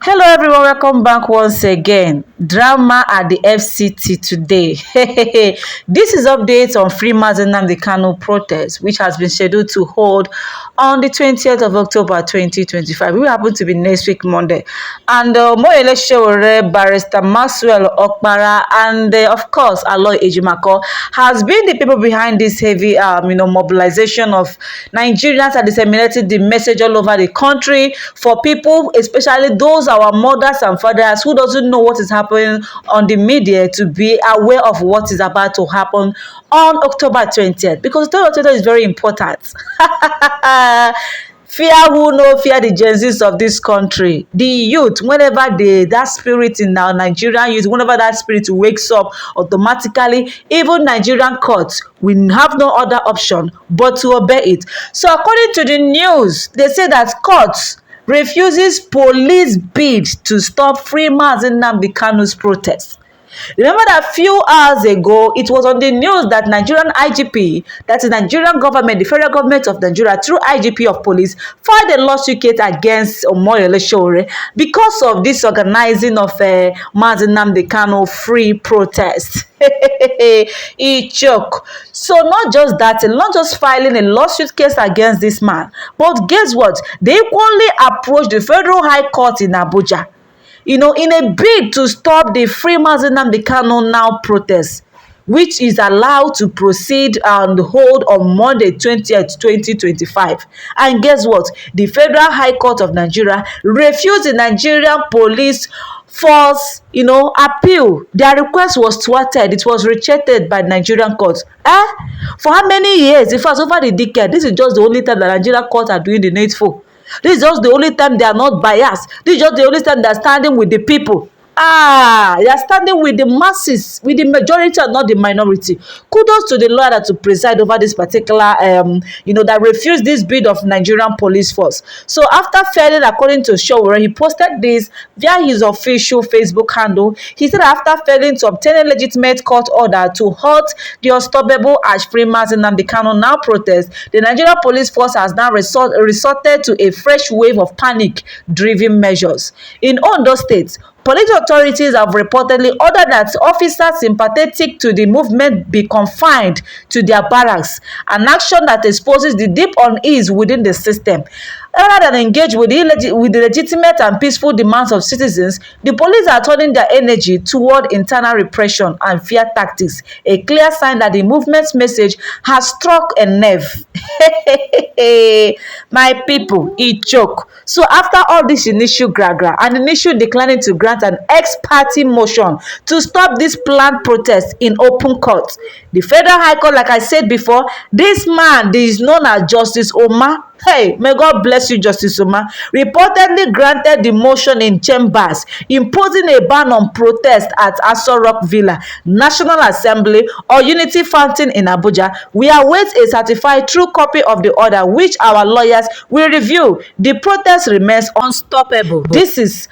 Hello everyone, welcome back once again. Drama at the FCT today. This is updates on Free Nnamdi KanuNow protest, which has been scheduled to hold on the 20th of October 2025. It will happen to be next week, Monday. And Moyele Sowore, Barrister Maxwell Okpara, and of course, 𝐬𝐭𝐨𝐲 𝐿𝐭𝐴 has been the people behind this heavy mobilization of Nigerians and disseminating the message all over the country for people, especially those our mothers and fathers who doesn't know what is happening on the media, to be aware of what is about to happen on October 20th, because October 20th is very important. Fear who no fear the Gen Zs of this country. The youth, whenever that spirit in our Nigerian youth, whenever that spirit wakes up, automatically, even Nigerian courts will have no other option but to obey it. So according to the news, they say that courts refuses police bid to stop Free Nnamdi KanuNow's protest. Remember that few hours ago, it was on the news that Nigerian IGP, that is Nigerian government, the federal government of Nigeria, through IGP of police, filed a lawsuit case against Moyele Sowore because of this organizing of Nnamdi KanuNow free protest. He choke. So not just that, not just filing a lawsuit case against this man, but guess what? They equally approached the Federal High Court in Abuja, in a bid to stop the Free Nnamdi KanuNow protest, which is allowed to proceed and hold on Monday 20th, 2025. And guess what? The Federal High Court of Nigeria refused the Nigerian police force, appeal. Their request was thwarted. It was rejected by Nigerian courts. For how many years? In fact, over the decade, this is just the only time the Nigerian courts are doing the needful. This is just the only time they are not biased. This is just the only time they are standing with the people. They are standing with the masses, with the majority and not the minority. Kudos to the lawyer that to preside over this particular, that refused this bid of Nigerian police force. So after failing, according to Sowore, he posted this via his official Facebook handle. He said after failing to obtain a legitimate court order to halt the unstoppable Free Nnamdi KanuNow protest, the Nigerian police force has now resorted to a fresh wave of panic-driven measures. In Ondo State, police authorities have reportedly ordered that officers sympathetic to the movement be confined to their barracks, an action that exposes the deep unease within the system. Rather than engage with the legitimate and peaceful demands of citizens, the police are turning their energy toward internal repression and fear tactics, a clear sign that the movement's message has struck a nerve. My people, he choke. So after all this initial gragra and initial declining to grant an ex-party motion to stop this planned protest in open court, the Federal High Court, like I said before, this man is known as Justice Omah. Hey, may God bless you, Justice Omah, reportedly granted the motion in chambers, imposing a ban on protest at Aso Rock Villa, National Assembly, or Unity Fountain in Abuja. We await a certified true copy of the order, which our lawyers will review. The protest remains unstoppable. This is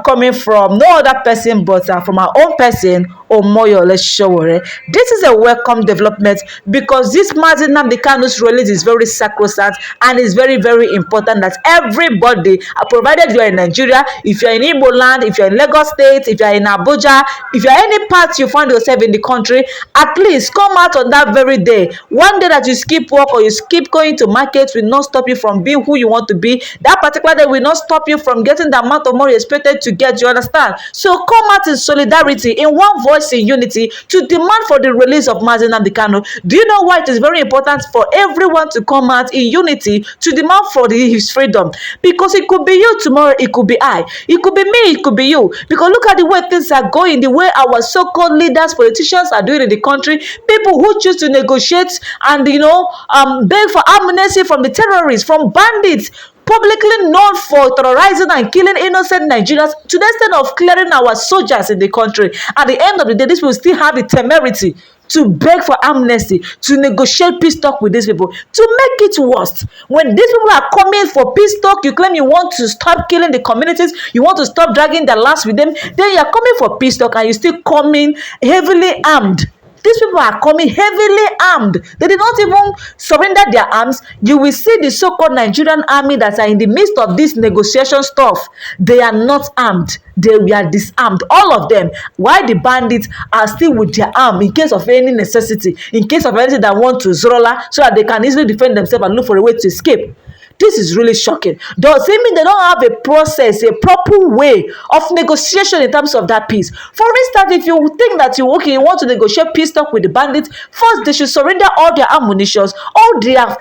coming from no other person but from our own person, Moyele Sowore. This is a welcome development because this Nnamdi KanuNow's release is very sacrosanct and is very, very important that everybody, provided you are in Nigeria, if you are in Igbo land, if you are in Lagos State, if you are in Abuja, if you are any part you find yourself in the country, at least come out on that very day. One day that you skip work or you skip going to market will not stop you from being who you want to be. That particular day will not stop you from getting the amount of money you expected to get. You understand? So come out in solidarity, in one voice, in unity, to demand for the release of Nnamdi KanuNow. Do you know why it is very important for everyone to come out in unity to demand for his freedom? Because it could be you tomorrow, it could be I, it could be me, it could be you. Because look at the way things are going, the way our so-called leaders, politicians are doing in the country. People who choose to negotiate and beg for amnesty from the terrorists, from bandits, publicly known for terrorizing and killing innocent Nigerians, to the extent of clearing our soldiers in the country. At the end of the day, this will still have the temerity to beg for amnesty, to negotiate peace talk with these people. To make it worse, when these people are coming for peace talk, you claim you want to stop killing the communities, you want to stop dragging their lives with them, then you are coming for peace talk and you still coming heavily armed These people are coming heavily armed. They did not even surrender their arms. You will see the so-called Nigerian army that are in the midst of this negotiation stuff. They are not armed. They were disarmed, all of them, while the bandits are still with their arm in case of any necessity, in case of anything that want to Zorola, so that they can easily defend themselves and look for a way to escape. This is really shocking. Does it mean they don't have a process, a proper way of negotiation in terms of that peace? For instance, if you think that you want to negotiate peace talk with the bandits, first they should surrender all their ammunition, all their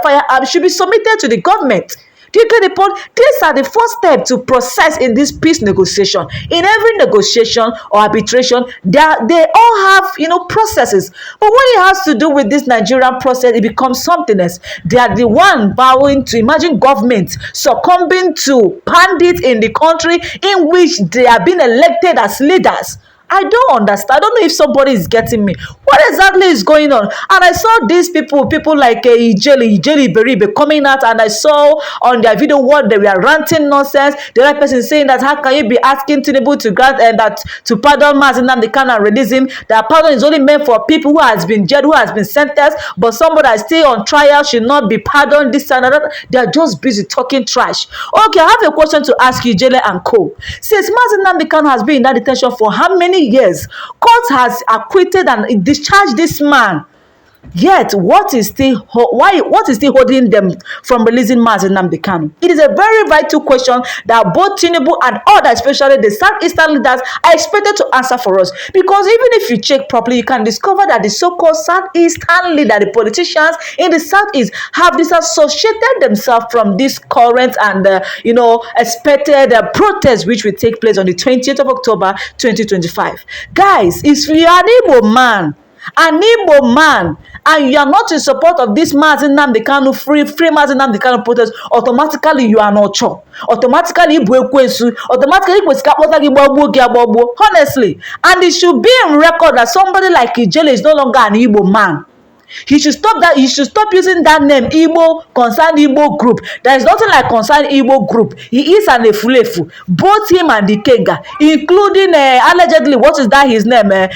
firearms should be submitted to the government. Do you get the point? These are the first steps to process in this peace negotiation. In every negotiation or arbitration, they all have, processes. But when it has to do with this Nigerian process, it becomes something else. They are the one bowing to, imagine government succumbing to bandits in the country in which they are being elected as leaders. I don't understand. I don't know if somebody is getting me. What exactly is going on? And I saw these people like 𝐬𝐭𝐨𝐻𝐬𝐿 coming out, and I saw on their video what they were ranting nonsense. The other person saying that how can you be asking Tinubu to grant to pardon Nnamdi KanuNow and release him? That pardon is only meant for people who has been jailed, who has been sentenced, but somebody that is still on trial should not be pardoned. This and that. They are just busy talking trash. Okay, I have a question to ask you, 𝐤𝐭𝐨 and co. Since Nnamdi KanuNow has been in that detention for how many years? Court has acquitted and discharged this man. Yet, what is still holding them from releasing Nnamdi KanuNow? It is a very vital question that both Tinubu and others, especially the Southeastern leaders, are expected to answer for us. Because even if you check properly, you can discover that the so-called Southeastern leader, the politicians in the Southeast, have disassociated themselves from this current and expected protest which will take place on the 20th of October 2025. Guys, if you are an Igbo man, and you are not in support of this Nnamdi KanuNow free Nnamdi KanuNow protest, automatically you are not sure. Automatically automatically honestly. And it should be in record that somebody like 𝐬𝐭𝐨𝐻 is no longer an Igbo man. He should stop that. He should stop using that name, Igbo Concerned Igbo Group. There is nothing like Concerned Igbo Group. He is an efulefu. Both him and the Kenga, including allegedly, what is that his name? Even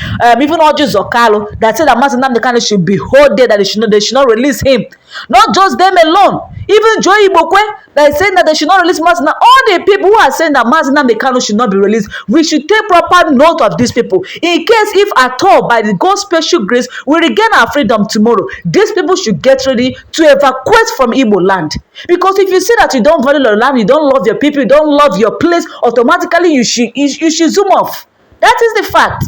𝐷𝐷𝐿 that said that Nnamdi KanuNow should be held there, that they should not release him. Not just them alone. Even Joe Igbokwe that is saying that they should not release Nnamdi. All the people who are saying that Nnamdi KanuNow should not be released, we should take proper note of these people. In case, if at all, by the God's special grace, we regain our freedom tomorrow, these people should get ready to evacuate from Igbo land. Because if you see that you don't value your land, you don't love your people, you don't love your place, automatically you should zoom off. That is the fact.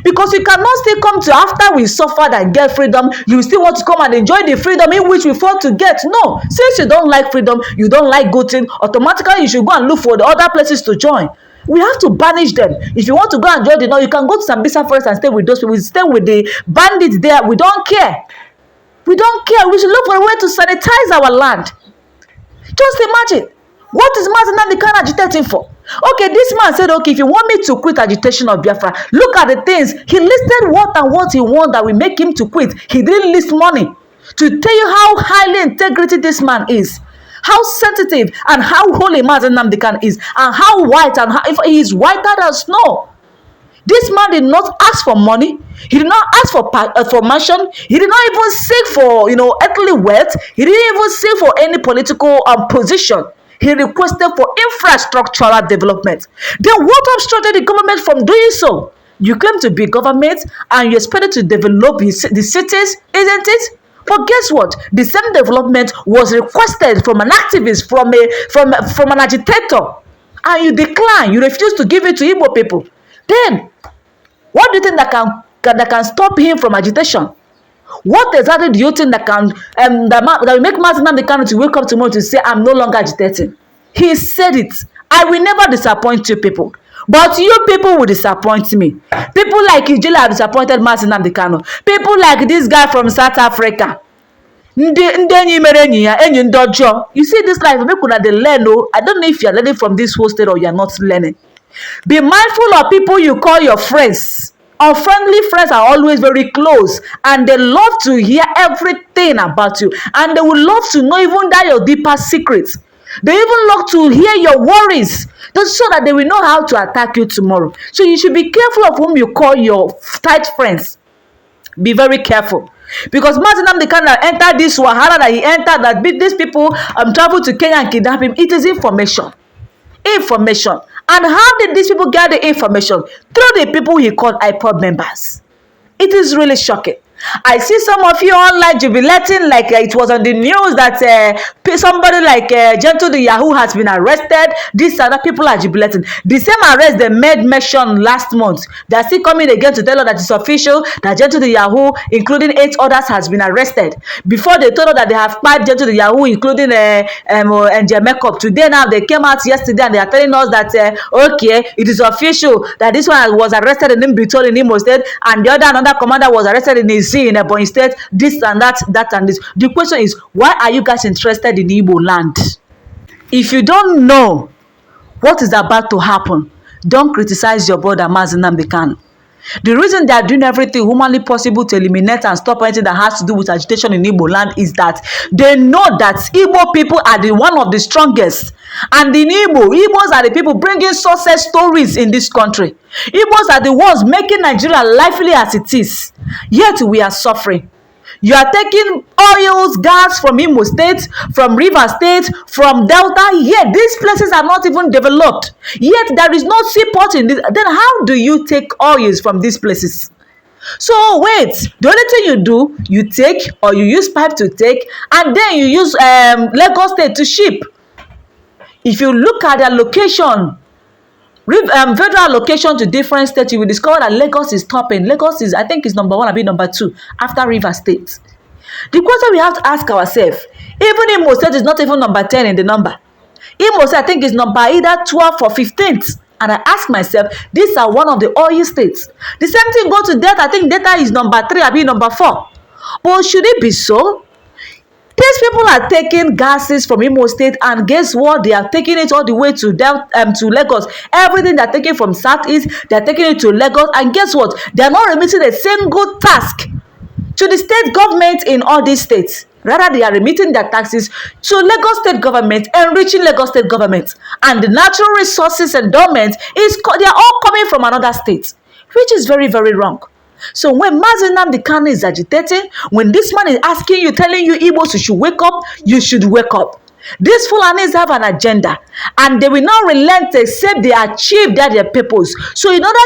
Because you cannot still come to, after we suffered and get freedom, you still want to come and enjoy the freedom in which we fought to get. No. Since you don't like freedom, you don't like goating, automatically you should go and look for the other places to join. We have to banish them. If you want to go and join the north, you can go to Sambisa Forest and stay with those people. Stay with the bandits there. We don't care. We don't care. We should look for a way to sanitize our land. Just imagine. What is Nnamdi KanuNow agitating for? Okay, this man said, okay, if you want me to quit agitation of Biafra, look at the things. He listed what he want that will make him to quit. He didn't list money. To tell you how highly integrity this man is, how sensitive and how holy Nnamdi KanuNow is, and how white, and how, if he is whiter than snow. This man did not ask for money. He did not ask for mansion. He did not even seek for earthly wealth. He didn't even seek for any political position. He requested for infrastructural development. Then what obstructed the government from doing so? You claim to be government and you expected to develop the cities, isn't it? But guess what? The same development was requested from an activist, from an agitator, and you decline. You refuse to give it to Igbo people. Then, what do you think that can stop him from agitation? What exactly do you think that will make Nnamdi KanuNow to wake up tomorrow to say, I'm no longer agitating? He said it. I will never disappoint you people. But you people will disappoint me. People like 𝐬𝐭𝐨𝐻 have disappointed Nnamdi KanuNow. People like this guy from South Africa. You see this life, they learn. I don't know if you are learning from this hostel or you are not learning. Be mindful of people you call your friends. Unfriendly friends are always very close, and they love to hear everything about you, and they would love to know even that your deeper secrets. They even love to hear your worries, just so that they will know how to attack you tomorrow. So you should be careful of whom you call your tight friends. Be very careful. Because Nnamdi KanuNow entered this wahala that he entered, that these people travel to Kenya and kidnap him. It is information. Information. And how did these people get the information? Through the people he called IPOB members. It is really shocking. I see some of you online jubilating like it was on the news that somebody like Gentle the Yahoo has been arrested. These other people are jubilating. The same arrest they made mention last month. They are still coming again to tell us that it's official that Gentle the Yahoo, including 8 others, has been arrested. Before they told us that they have 5 Gentle the Yahoo, including 𝐬𝐭𝐨𝐿. Today now they came out yesterday and they are telling us that okay, it is official that this one was arrested in Imbitol in Imo State, and the another commander was arrested in his in Ebonyi State, this and that, that and this. The question is, why are you guys interested in Igbo land? If you don't know what is about to happen, don't criticize your brother Nnamdi KanuNow. The reason they are doing everything humanly possible to eliminate and stop anything that has to do with agitation in Igbo land is that they know that Igbo people are one of the strongest. And in Igbos are the people bringing success stories in this country. Igbos are the ones making Nigeria lively as it is. Yet we are suffering. You are taking oils, gas from Imo State, from River State, from Delta. Yet these places are not even developed. Yet there is no seaport in this. Then how do you take oils from these places? So wait, the only thing you do, you take or you use pipe to take, and then you use Lagos State to ship. If you look at their location, federal location to different states, you will discover that Lagos is topping. Lagos is, I think, is number 1 or number 2 after River State. The question we have to ask ourselves, even Imo State is not even number 10 in the number. Imo State, I think, is number either 12th or 15th. And I ask myself, these are one of the oil states. The same thing go to Delta. I think Delta is number 3 or number 4. But should it be so? These people are taking gases from Imo State, and guess what? They are taking it all the way to Lagos. Everything they're taking from Southeast, they're taking it to Lagos. And guess what? They are not remitting a single task to the state government in all these states. Rather, they are remitting their taxes to Lagos State government, enriching Lagos State government. And the natural resources endowment they are all coming from another state, which is very, very wrong. So when Nnamdi KanuNow is agitating, when this man is asking you, telling you Igbos you should wake up, you should wake up. These Fulanis have an agenda, and they will not relent except they achieve their purpose. So in order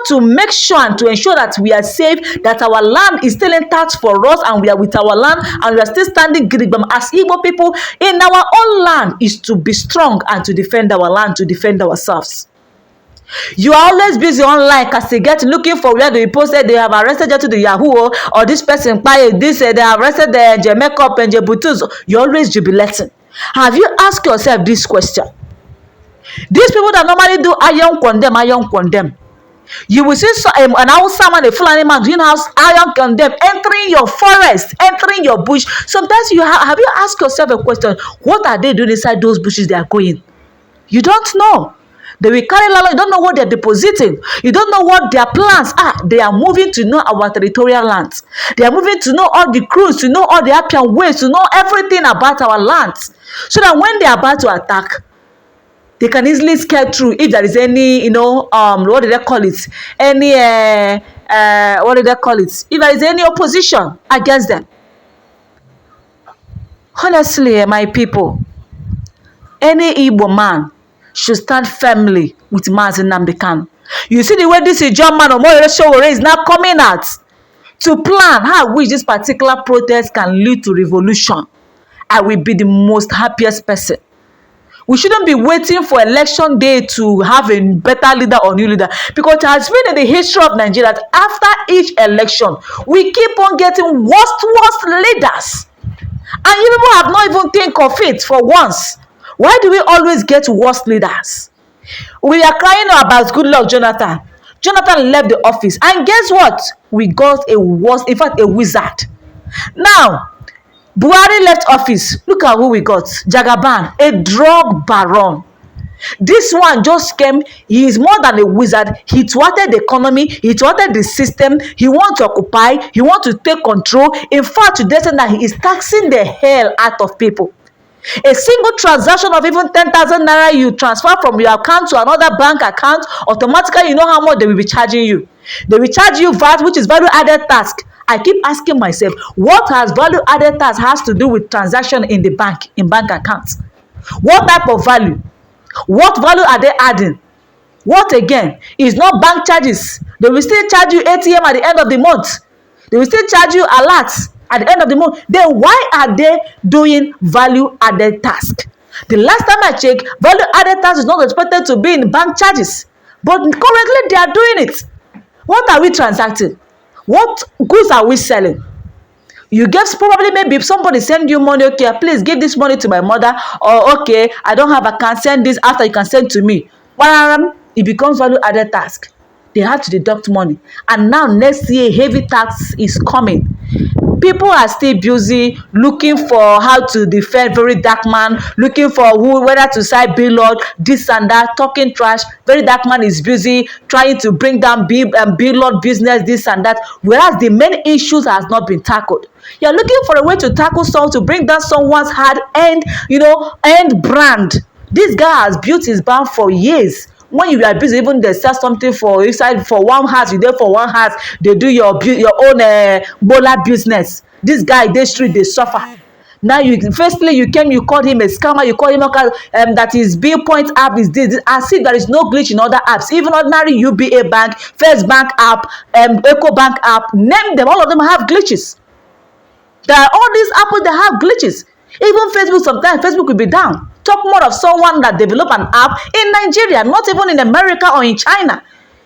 to make sure and to ensure that we are safe, that our land is still intact for us, and we are with our land, and we are still standing gidigbam as Igbo people in our own land, is to be strong and to defend our land, to defend ourselves. You are always busy online, C𝐶𝐿, looking for where they posted they have arrested Gentle the Yahoo, or this person this they have arrested the 𝐬𝐭𝐨𝐿 and 𝐬𝐵𝐿. You're always jubilating. Have you asked yourself this question? These people that normally do iron condemn. You will see an Hausa man, a Fulani man doing iron condemn, entering your forest, entering your bush. Sometimes have you asked yourself a question? What are they doing inside those bushes they are going? You don't know. They will carry land. You don't know what they're depositing. You don't know what their plans are. They are moving to know our territorial lands. They are moving to know all the crews, to know all the Appian ways, to know everything about our lands. So that when they are about to attack, they can easily scale through if there is any, what do they call it? Any, what do they call it? If there is any opposition against them. Honestly, my people, any Igbo man should stand firmly with Nnamdi KanuNow. You see the way this John man Omoyele is now coming out to plan how which this particular protest can lead to revolution. I will be the most happiest person. We shouldn't be waiting for election day to have a better leader or new leader, because it has been in the history of Nigeria that after each election, we keep on getting worst leaders. And you people have not even think of it for once. Why do we always get worst leaders? We are crying about Goodluck Jonathan. Jonathan left the office, and guess what? We got a wizard. Now, Buhari left office. Look at who we got. Jagaban, a drug baron. This one just came. He is more than a wizard. He thwarted the economy. He thwarted the system. He wants to occupy. He wants to take control. In fact, to the extent that he is taxing the hell out of people. A single transaction of even 10,000 naira you transfer from your account to another bank account, automatically you know how much they will be charging you. They will charge you VAT, which is value added tax. I keep asking myself, what has value added tax has to do with transaction in the bank, in bank accounts? What type of value? What value are they adding? What again? It's not bank charges. They will still charge you ATM at the end of the month. They will still charge you alerts at the end of the month. Then why are they doing value added tax? The last time I checked, value added tax is not expected to be in bank charges, but currently they are doing it. What are we transacting? What goods are we selling? You gave, probably maybe somebody send you money, okay, please give this money to my mother, or okay, I don't have account, send this after you can send to me. It becomes value added tax. They have to deduct money. And now next year, heavy tax is coming. People are still busy looking for how to defend very dark man, looking for who, whether to side billboard, this and that, talking trash. Very dark man is busy trying to bring down billboard business, this and that, whereas the main issues has not been tackled. You're looking for a way to tackle someone, to bring down someone's hard-earned, earned brand. This guy has built his brand for years. When you are busy, even they sell something for inside for one house, you there for one house, they do your own bola business. This guy, they street, they suffer. Now firstly you came, you called him a scammer, you called him that his bill point app is this, as if there is no glitch in other apps. Even ordinary UBA bank, First Bank app, Eco Bank app, name them, all of them have glitches. There are all these apps that have glitches. Even Facebook, sometimes Facebook will be down. Talk more of someone that developed an app in Nigeria, not even in America or in China.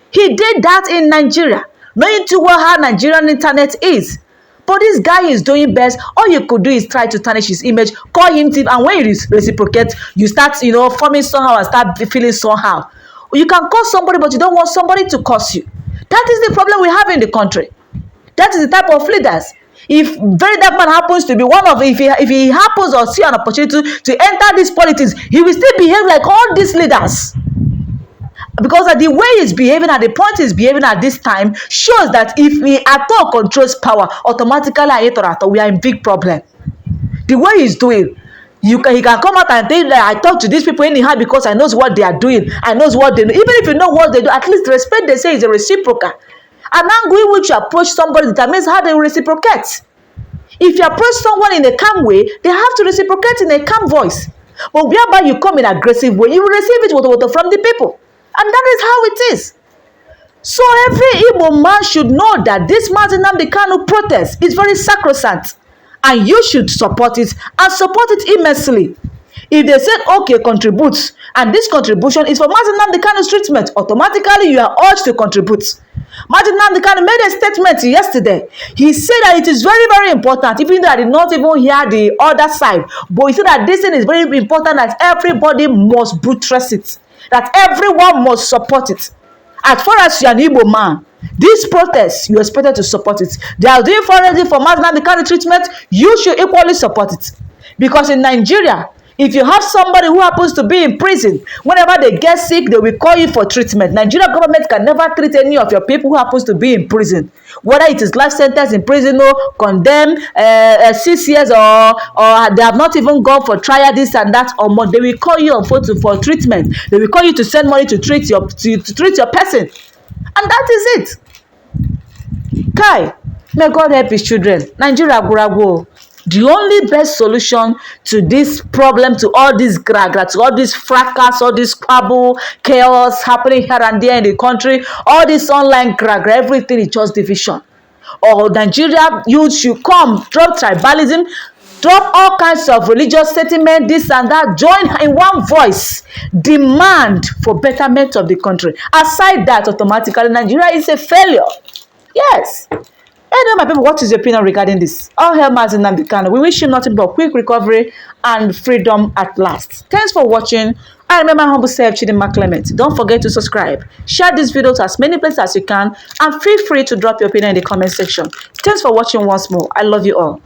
He did that in Nigeria, knowing too well how Nigerian internet is. But this guy is doing best. All you could do is try to tarnish his image, call him thief, and when you reciprocate, you start, forming somehow and start feeling somehow. You can curse somebody, but you don't want somebody to curse you. That is the problem we have in the country. That is the type of leaders. If very dark man happens to be one of, if he happens or see an opportunity to enter this politics, he will still behave like all these leaders. Because the way he's behaving at the point he's behaving at this time shows that if he at all controls power, automatically we are in big problem. The way he's doing, he can come out and think that I talk to these people anyhow because I know what they are doing. I know what they do. Even if you know what they do, at least respect they say is a reciprocal. An angle in which you approach somebody determines how they reciprocate. If you approach someone in a calm way, they have to reciprocate in a calm voice. But whereby you come in an aggressive way, you will receive it from the people. And that is how it is. So every Igbo man should know that this Nnamdi KanuNow protest is very sacrosanct. And you should support it, and support it immensely. If they said, okay, contribute, and this contribution is for Nnamdi KanuNow's treatment, automatically you are urged to contribute. Nnamdi KanuNow made a statement yesterday. He said that it is very, very important, even though I did not even hear the other side. But he said that this thing is very important, that everybody must buttress it, that everyone must support it. As far as you are an Igbo man, this protest, you are expected to support it. They are doing fundraising for Nnamdi KanuNow treatment, you should equally support it. Because in Nigeria, if you have somebody who happens to be in prison, whenever they get sick, they will call you for treatment. Nigerian government can never treat any of your people who happens to be in prison. Whether it is life sentence in prison or condemned 6 years or they have not even gone for trial, this and that, or more, they will call you on phone for treatment. They will call you to send money to treat your person. And that is it. Kai, may God help his children. Nigeria Gurago. The only best solution to this problem, to all this gragra, to all this fracas, all this squabble, chaos happening here and there in the country, all this online gragra, everything is just division. Or Nigeria youth should come, drop tribalism, drop all kinds of religious sentiment, this and that, join in one voice, demand for betterment of the country. Aside that, automatically Nigeria is a failure. Yes. Anyway, my people, what is your opinion regarding this? All hail Nnamdi KanuNow. We wish you nothing but quick recovery and freedom at last. Thanks for watching. I remember my humble self, 𝐷𝐶hidimma Clement. Don't forget to subscribe. Share this video to as many places as you can. And feel free to drop your opinion in the comment section. Thanks for watching once more. I love you all.